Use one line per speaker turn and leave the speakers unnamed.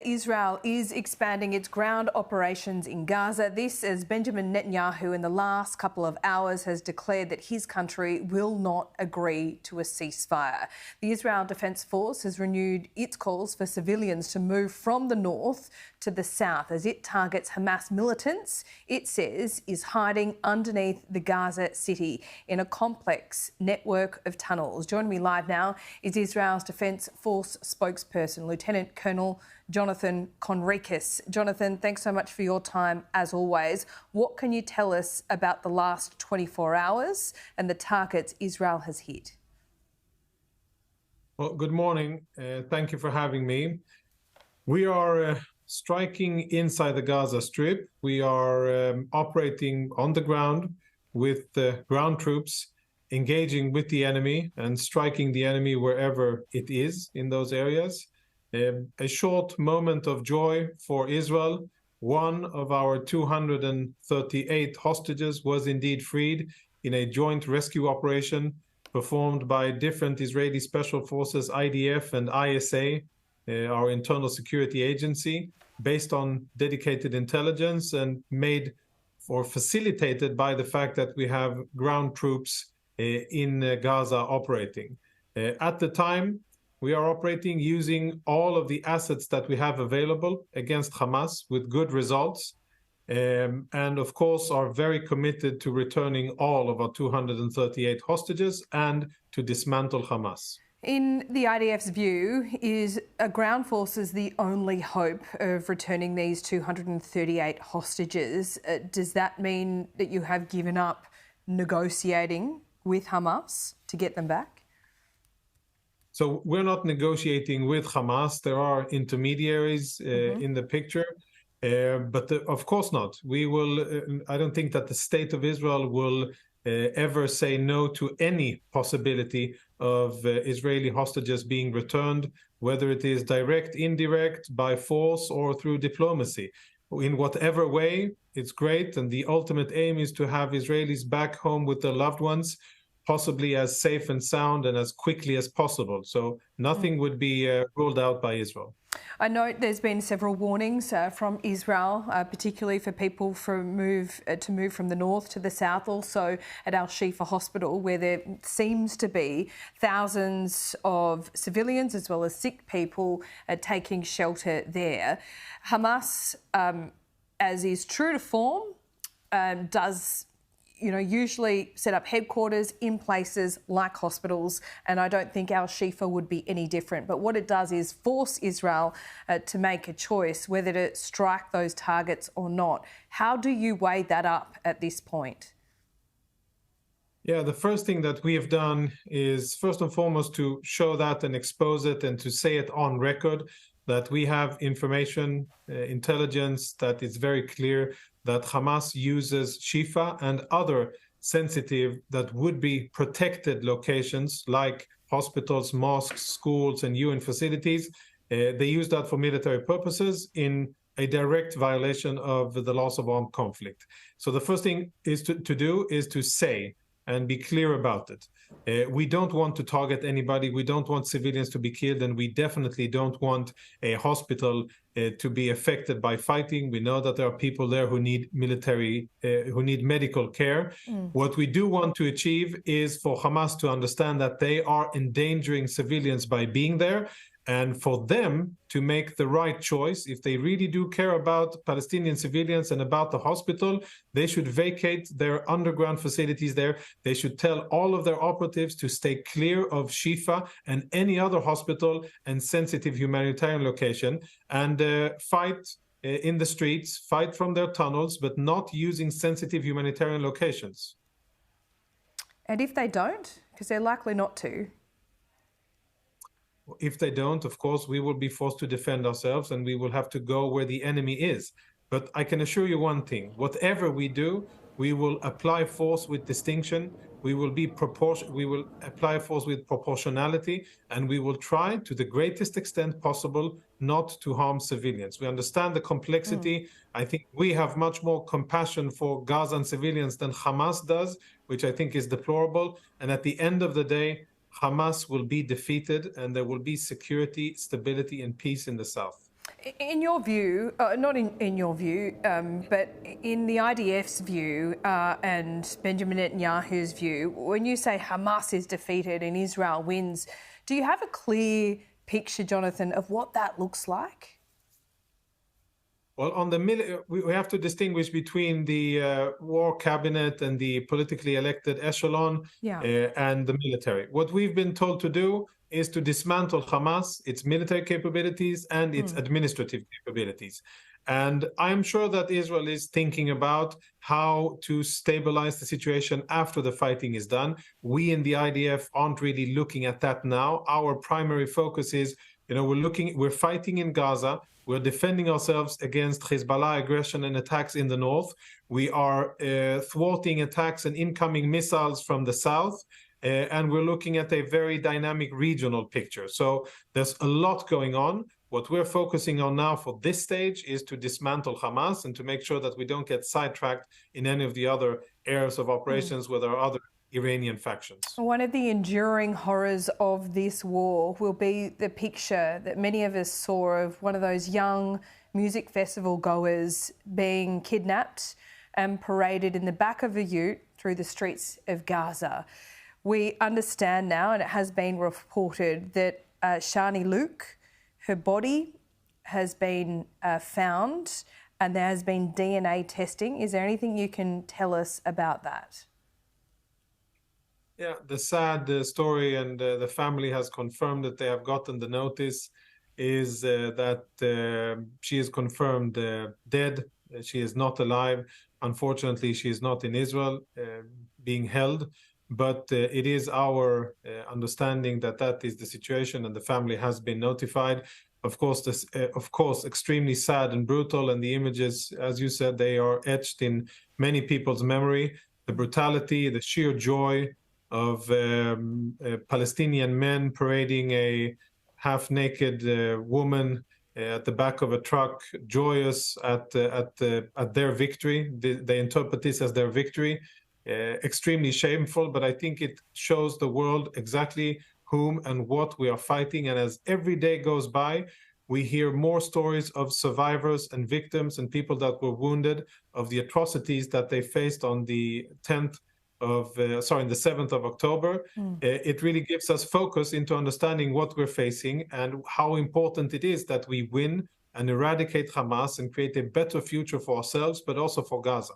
Israel is expanding its ground operations in Gaza. This as Benjamin Netanyahu in the last couple of hours has declared that his country will not agree to a ceasefire. The Israel Defence Force has renewed its calls for civilians to move from the north to the south as it targets Hamas militants, it says, is hiding underneath the Gaza city in a complex network of tunnels. Joining me live now is Israel's Defence Force spokesperson, Lieutenant Colonel Jonathan Conricus. Jonathan, thanks so much for your time as always. What can you tell us about the last 24 hours and the targets Israel has hit?
Well, good morning. Thank you for having me. We are striking inside the Gaza Strip. We are operating on the ground with ground troops, engaging with the enemy and striking the enemy wherever it is in those areas. A short moment of joy for Israel. One of our 238 hostages was indeed freed in a joint rescue operation performed by different Israeli special forces, IDF and ISA, our internal security agency, based on dedicated intelligence and made or facilitated by the fact that we have ground troops in Gaza operating. At the time, we are operating using all of the assets that we have available against Hamas with good results, and of course are very committed to returning all of our 238 hostages and to dismantle Hamas.
In the IDF's view, is a ground forces the only hope of returning these 238 hostages? Does that mean that you have given up negotiating with Hamas to get them back?
So we're not negotiating with Hamas. There are intermediaries in the picture, but of course not. We will. I don't think that the state of Israel will ever say no to any possibility of Israeli hostages being returned, whether it is direct, indirect, by force, or through diplomacy. In whatever way, it's great. And the ultimate aim is to have Israelis back home with their loved ones, possibly as safe and sound and as quickly as possible. So nothing would be ruled out by Israel.
I note there's been several warnings from Israel, particularly for people to move from the north to the south, also at Al-Shifa Hospital, where there seems to be thousands of civilians as well as sick people taking shelter there. Hamas, as is true to form, does usually set up headquarters in places like hospitals, and I don't think Al-Shifa would be any different. But what it does is force Israel to make a choice whether to strike those targets or not. How do you weigh that up at this point?
Yeah, the first thing that we have done is first and foremost to show that and expose it and to say it on record that we have information, intelligence that is very clear that Hamas uses Shifa and other sensitive that would be protected locations like hospitals, mosques, schools, and UN facilities. They use that for military purposes in a direct violation of the laws of armed conflict. So the first thing is to do is to say and be clear about it. We don't want to target anybody. We don't want civilians to be killed, and we definitely don't want a hospital to be affected by fighting. We know that there are people there who need medical care. What we do want to achieve is for Hamas to understand that they are endangering civilians by being there, and for them to make the right choice. If they really do care about Palestinian civilians and about the hospital, they should vacate their underground facilities there. They should tell all of their operatives to stay clear of Shifa and any other hospital and sensitive humanitarian location, and fight in the streets, fight from their tunnels, but not using sensitive humanitarian locations.
And if they don't, because they're likely not to?
If they don't, of course, we will be forced to defend ourselves and we will have to go where the enemy is. But I can assure you one thing, whatever we do, we will apply force with distinction. We will apply force with proportionality, and we will try to the greatest extent possible not to harm civilians. We understand the complexity. I think we have much more compassion for Gazan civilians than Hamas does, which I think is deplorable. And at the end of the day, Hamas will be defeated and there will be security, stability, and peace in the south.
In your view, not in your view, but in the IDF's view and Benjamin Netanyahu's view, when you say Hamas is defeated and Israel wins, do you have a clear picture, Jonathan, of what that looks like?
Well, on the we have to distinguish between the war cabinet and the politically elected echelon and the military. What we've been told to do is to dismantle Hamas, its military capabilities and its administrative capabilities. And I'm sure that Israel is thinking about how to stabilize the situation after the fighting is done. We in the IDF aren't really looking at that now. Our primary focus is, we're fighting in Gaza. We're defending ourselves against Hezbollah aggression and attacks in the north. We are thwarting attacks and incoming missiles from the south. And we're looking at a very dynamic regional picture. So there's a lot going on. What we're focusing on now for this stage is to dismantle Hamas and to make sure that we don't get sidetracked in any of the other areas of operations where there are other Iranian factions.
One of the enduring horrors of this war will be the picture that many of us saw of one of those young music festival goers being kidnapped and paraded in the back of a ute through the streets of Gaza. We understand now, and it has been reported, that Shani Luke, her body has been found and there has been DNA testing. Is there anything you can tell us about that?
Yeah, the sad story, and the family has confirmed that they have gotten the notice, is that she is confirmed dead. She is not alive. Unfortunately, she is not in Israel being held, but it is our understanding that that is the situation, and the family has been notified. Of course, extremely sad and brutal, and the images, as you said, they are etched in many people's memory. The brutality, the sheer joy of Palestinian men parading a half-naked woman at the back of a truck, joyous at their victory. They interpret this as their victory. Extremely shameful, but I think it shows the world exactly whom and what we are fighting. And as every day goes by, we hear more stories of survivors and victims and people that were wounded, of the atrocities that they faced on the 7th of October. It really gives us focus into understanding what we're facing and how important it is that we win and eradicate Hamas and create a better future for ourselves, but also for Gaza.